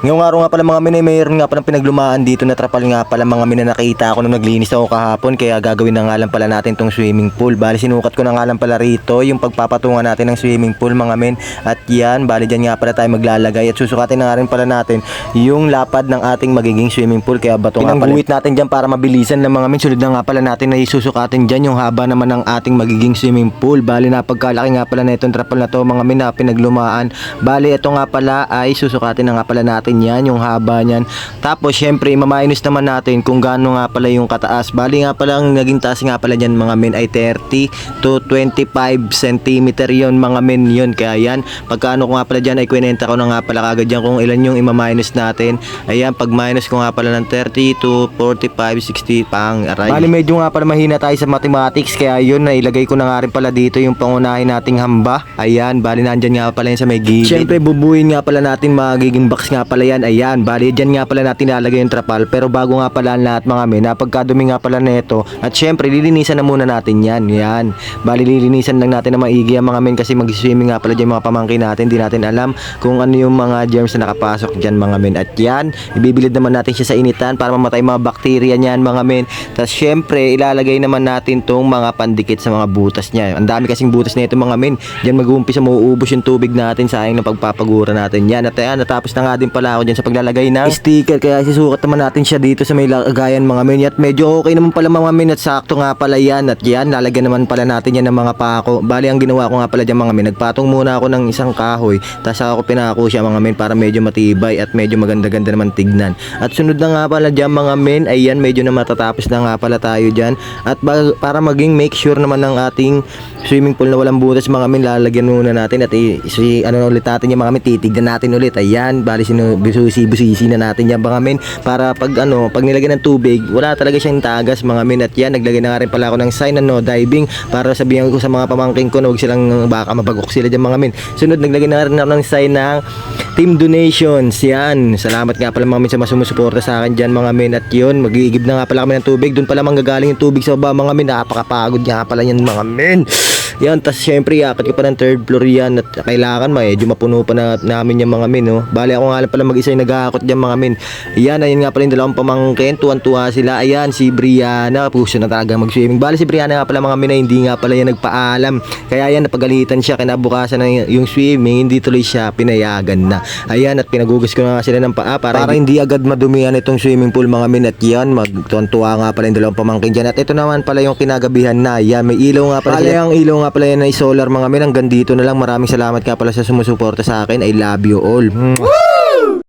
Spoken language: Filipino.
Ngayong araw nga pala mga min ay mayroon nga pala pinaglumaan dito na trapal nga pala mga min na nakita ako nung naglinis ako kahapon, kaya gagawin na nga lang pala natin tong swimming pool. Bali sinukat ko na nga lang pala rito yung pagpapatungan natin ng swimming pool mga min. At yan, bali dyan nga pala tayo maglalagay at susukatin na nga rin pala natin yung lapad ng ating magiging swimming pool. Kaya bato nga pala pinangguhit natin dyan para mabilisan lang mga min. Sunod na nga pala natin na isusukatin dyan yung haba naman ng ating magiging swimming pool. Bali napagkalaki nga pala na itong trapal na to mga min na pinaglumaan. Bali ito nga pala ay susukatin na nga pala natin yan, yung haba niyan. Tapos syempre i-minus naman natin kung gaano nga pala yung kataas. Bali nga pala ang naging taas nga pala dyan mga men ay 30 to 25 cm yon mga men yun. Kaya yan, pagkaano ko nga pala dyan ay kwenta ko na nga pala kagad dyan kung ilan yung i-minus natin. Ayan, pag minus ko nga pala ng 30 to 45, 60 pang aray. Bali medyo nga pala mahina tayo sa mathematics, kaya yun nailagay ko na nga rin pala dito yung pangunahin nating hamba. Ayan, bali nandyan nga pala yun sa may gilid. Syempre bubuin nga pala natin magiging box nga pala yan. Ayan, bali dyan nga pala natin lalagay yung trapal. Pero bago nga pala lahat mga men, napagkadumi nga pala neto. At syempre lilinisan na muna natin yan. Yan, bali lilinisan lang natin na maigi ang mga men, kasi mag-swimming nga pala dyan mga pamangkin natin. Di natin alam kung ano yung mga germs na nakapasok dyan mga men. At yan, ibibilid naman natin siya sa initan para mamatay mga bakterya niyan mga men. Tapos syempre ilalagay naman natin tong mga pandikit sa mga butas niya. Ang dami kasing butas nito mga men. Diyan mag-uumpisa mauubos yung tubig natin, sayang na pagpapagura natin yan. At ayan, natapos na nga din pala ako dyan sa paglalagay ng sticker, kaya sisukat naman natin siya dito sa may lagayan mga men. At medyo okay naman pala mga men, at sakto nga pala yan. At yan, lalagyan naman pala natin yan ng mga pako. Bali ang ginawa ko nga pala dyan mga men, nagpatong muna ako ng isang kahoy, tapos ako pinako siya mga men para medyo matibay at medyo maganda-ganda naman tignan. At sunod na nga pala dyan mga men, ayan, medyo na matatapos na nga pala tayo dyan. At para maging make sure naman ng ating swimming pool na walang butas mga men, lalagyan muna natin at ano ulit natin yung mga men, titignan natin ulit. Ayan, bali busisi na natin yan mga men, para pag nilagyan ng tubig wala talaga siyang tagas mga men. At yan, naglagay na nga rin pala ako ng sign na no diving, para sabihan ko sa mga pamangking ko na huwag silang, baka mabagok sila dyan mga men. Sunod, naglagay na rin ako ng sign ng team donations. Yan, salamat nga pala mga men sa masumusuporta sa akin dyan mga men. At yun, mag-iigib na nga pala kami ng tubig. Doon pala manggagaling yung tubig sa baba mga men. Napakapagod nga pala yan mga men. Yan, tas syempre iakat ko pa ng third floor yan, at kailangan medyo mapuno pa na namin yung mga men, no? Bali ako nga lang pala mag-isa yung nag-aakot dyan mga men. Yan, ayun nga pala yung dalawang pamangkin, tuwan-tuwa sila. Ayan, si Brianna, puso na talaga mag-swimming. Bali si Brianna nga pala mga men, hindi nga pala yan nagpaalam. Kaya yan, napagalitan siya, kinabukasan na yung swimming, hindi tuloy siya pinayagan na. Ayan, at pinagugas ko na nga sila ng paa para hindi agad madumihan itong swimming pool mga men. At yan, magtuwan-tuwa nga pala yung dalawang pamangkin dyan. At ito naman pala yung kinagabihan na. Yan, may ilaw nga pala. Ang ilaw nga pala yan ay solar mga men. Hanggang dito na lang. Maraming salamat nga pala sa sumusuporta sa akin. I love you all.